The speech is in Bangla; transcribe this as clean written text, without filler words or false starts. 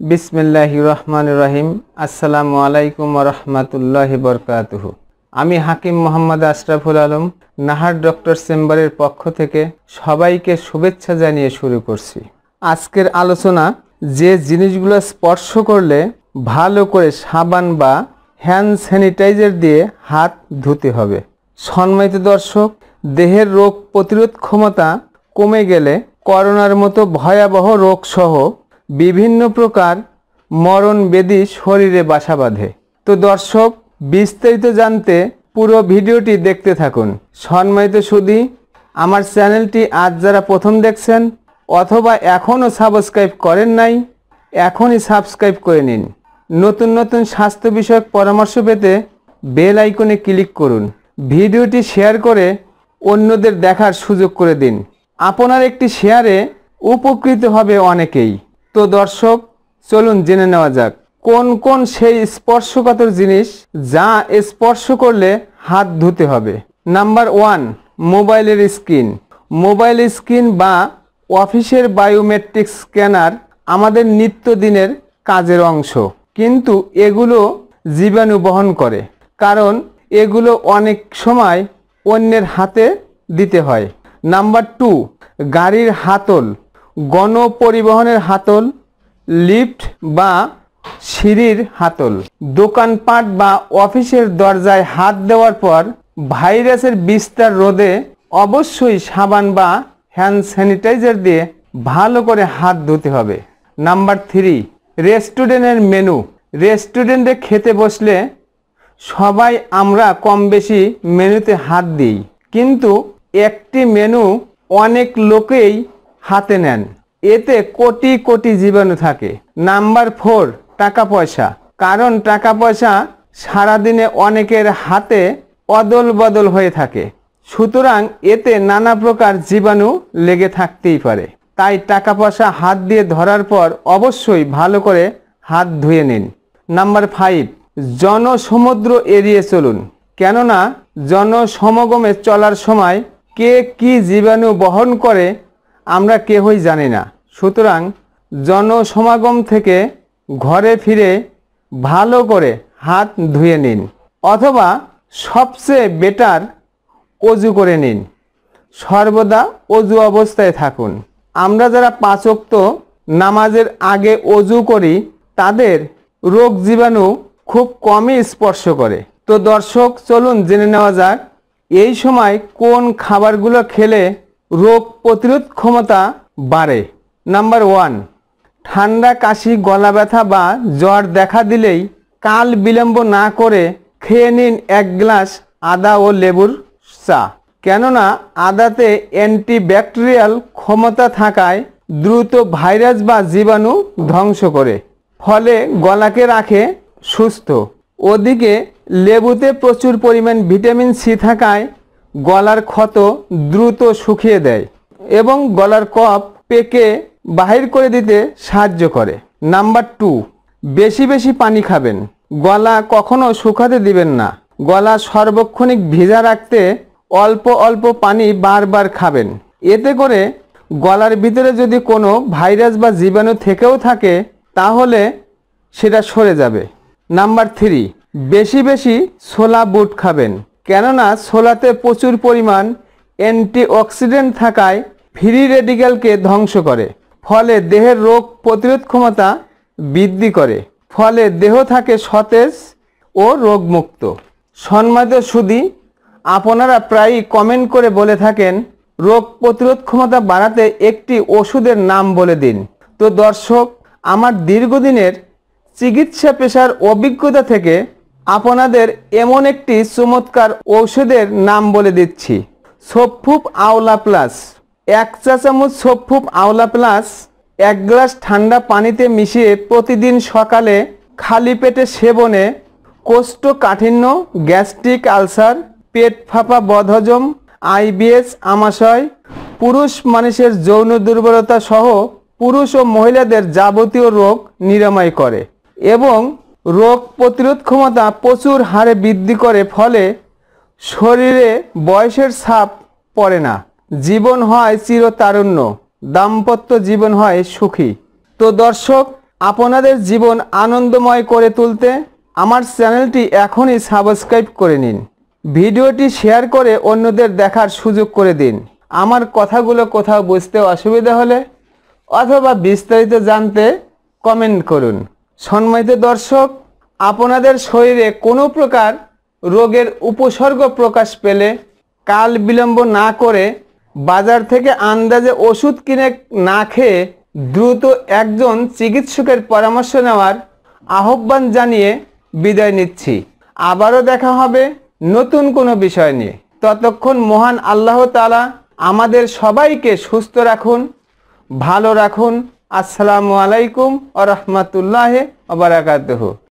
বিসমিল্লাহির রহমানির রহিম। আসসালামু আলাইকুম ওয়া রাহমাতুল্লাহি ওয়া বারাকাতুহু। আমি হাকিম মোহাম্মদ আশরাফুল আলম নাহার ডক্টর চেম্বারের পক্ষ থেকে সবাইকে শুভেচ্ছা জানিয়ে শুরু করছি। আজকের আলোচনা, যে জিনিসগুলো স্পর্শ করলে ভালো করে সাবান বা হ্যান্ড স্যানিটাইজার দিয়ে হাত ধুতে হবে। সম্মানিত দর্শক, দেহের রোগ প্রতিরোধ ক্ষমতা কমে গেলে করোনার মতো ভয়াবহ রোগসহ বিভিন্ন প্রকার মরণ ব্যাধি শরীরে বাসা বাঁধে। তো দর্শক, বিস্তারিত জানতে পুরো ভিডিওটি দেখতে থাকুন। সম্মানিত সুধী, আমার চ্যানেলটি আজ যারা প্রথম দেখছেন অথবা এখনও সাবস্ক্রাইব করেন নাই, এখনই সাবস্ক্রাইব করে নিন। নতুন নতুন স্বাস্থ্য বিষয়ক পরামর্শ পেতে বেল আইকনে ক্লিক করুন। ভিডিওটি শেয়ার করে অন্যদের দেখার সুযোগ করে দিন। আপনার একটি শেয়ারে উপকৃত হবে অনেকেই। তো দর্শক, চলুন জেনে নেওয়া যাক কোন কোন সেই স্পর্শকাতর জিনিস যা স্পর্শ করলে হাত ধুতে হবে। নাম্বার 1, মোবাইলের স্ক্রিন। মোবাইল স্ক্রিন বা অফিসের বায়োমেট্রিক স্ক্যানার আমাদের নিত্যদিনের কাজের অংশ, কিন্তু এগুলো জীবাণু বহন করে, কারণ এগুলো অনেক সময় অন্যের হাতে দিতে হয়। নাম্বার 2, গাড়ির হাতল, গণপরিবহনের হাতল, লিফট বা সিঁড়ির হাতল। দোকানপাট বা অফিসের দরজায় হাত দেওয়ার পর ভাইরাসের বিস্তার রোধে অবশ্যই সাবান বা হ্যান্ড স্যানিটাইজার দিয়ে ভালো করে হাত ধুতে হবে। নাম্বার 3, রেস্টুরেন্টের মেনু। রেস্টুরেন্টে খেতে বসলে সবাই আমরা কম বেশি মেনুতে হাত দিই, কিন্তু একটি মেনু অনেক লোকেই হাতে নেন, এতে কোটি কোটি জীবাণু থাকে। নাম্বার 4, টাকা পয়সা। কারণ টাকা পয়সা সারাদিনে অনেকের হাতে অদল বদল হয়ে থাকে, সুতরাং এতে নানা প্রকার জীবাণু লেগে থাকতেই পারে। তাই টাকা পয়সা হাত দিয়ে ধরার পর অবশ্যই ভালো করে হাত ধুয়ে নিন। নাম্বার 5, জনসমুদ্র এড়িয়ে চলুন। কেননা জনসমাগমে চলার সময় কে কি জীবাণু বহন করে আমরা কেউই জানি না, সুতরাং জনসমাগম থেকে ঘরে ফিরে ভালো করে হাত ধুয়ে নিন, অথবা সবচেয়ে বেটার অজু করে নিন। সর্বদা অজু অবস্থায় থাকুন। আমরা যারা 5 ওয়াক্ত নামাজের আগে অজু করি তাদের রোগ জীবাণু খুব কমই স্পর্শ করে। তো দর্শক, চলুন জেনে নেওয়া যাক এই সময় কোন খাবারগুলো খেলে রোগ প্রতিরোধ ক্ষমতা বাড়ে। নাম্বার 1, ঠান্ডা, কাশি, গলা ব্যথা বা জ্বর দেখা দিলেই কাল বিলম্ব না করে খেয়ে নিন 1 গ্লাস আদা ও লেবুর চা। কেননা আদাতে অ্যান্টিব্যাকটেরিয়াল ক্ষমতা থাকায় দ্রুত ভাইরাস বা জীবাণু ধ্বংস করে, ফলে গলাকে রাখে সুস্থ। ওদিকে লেবুতে প্রচুর পরিমাণ ভিটামিন সি থাকায় গলার ক্ষত দ্রুত শুকিয়ে দেয় এবং গলার কফ পেকে বাহির করে দিতে সাহায্য করে। নাম্বার 2, বেশি বেশি পানি খাবেন। গলা কখনো শুকাতে দিবেন না। গলা সর্বক্ষণিক ভিজা রাখতে অল্প অল্প পানি বারবার খাবেন। এতে করে গলার ভিতরে যদি কোনো ভাইরাস বা জীবাণু থেকেও থাকে তাহলে সেটা সরে যাবে। নাম্বার 3, বেশি বেশি ছোলা বুট খাবেন। কেননা ছোলাতে প্রচুর পরিমাণ অ্যান্টিঅক্সিডেন্ট থাকায় ফ্রি রেডিক্যালকে ধ্বংস করে, ফলে দেহের রোগ প্রতিরোধ ক্ষমতা বৃদ্ধি করে, ফলে দেহ থাকে সতেজ ও রোগমুক্ত। সম্মানিত সুধী, আপনারা প্রায়ই কমেন্ট করে বলে থাকেন রোগ প্রতিরোধ ক্ষমতা বাড়াতে একটি ওষুধের নাম বলে দিন। তো দর্শক, আমার দীর্ঘদিনের চিকিৎসা পেশার অভিজ্ঞতা থেকে আপনাদের এমন একটি চমৎকার ঔষধের নাম বলে দিচ্ছি, সফুপ আওলা প্লাস। 1 চা চামচ সফুপ আওলা প্লাস 1 গ্লাস ঠান্ডা পানিতে মিশিয়ে প্রতিদিন সকালে খালি পেটে সেবনে কোষ্ঠকাঠিন্য, গ্যাস্ট্রিক আলসার, পেট ফাঁপা, বদহজম, আইবিএস, আমাশয়, পুরুষ মানুষের যৌন দুর্বলতা সহ পুরুষ ও মহিলাদের যাবতীয় রোগ নিরাময় করে এবং রোগ প্রতিরোধ ক্ষমতা প্রচুর হারে বৃদ্ধি করে, ফলে শরীরে বয়সের ছাপ পড়ে না, জীবন হয় চিরতারুণ্য, দাম্পত্য জীবন হয় সুখী। তো দর্শক, আপনাদের জীবন আনন্দময় করে তুলতে আমার চ্যানেলটি এখনই সাবস্ক্রাইব করে নিন। ভিডিওটি শেয়ার করে অন্যদের দেখার সুযোগ করে দিন। আমার কথাগুলো কোথাও বুঝতে অসুবিধা হলে অথবা বিস্তারিত জানতে কমেন্ট করুন। সম্মানিত দর্শক, আপনাদের শরীরে কোনো প্রকার রোগের উপসর্গ প্রকাশ পেলে কাল বিলম্ব না করে বাজার থেকে আন্দাজে ওষুধ কিনে না খেয়ে দ্রুত একজন চিকিৎসকের পরামর্শ নেওয়ার আহ্বান জানিয়ে বিদায় নিচ্ছি। আবারও দেখা হবে নতুন কোনো বিষয় নিয়ে। ততক্ষণ মহান আল্লাহ তাআলা আমাদের সবাইকে সুস্থ রাখুন, ভালো রাখুন। আসসালামু আলাইকুম ওয়া রাহমাতুল্লাহি ওয়া বারাকাতুহু।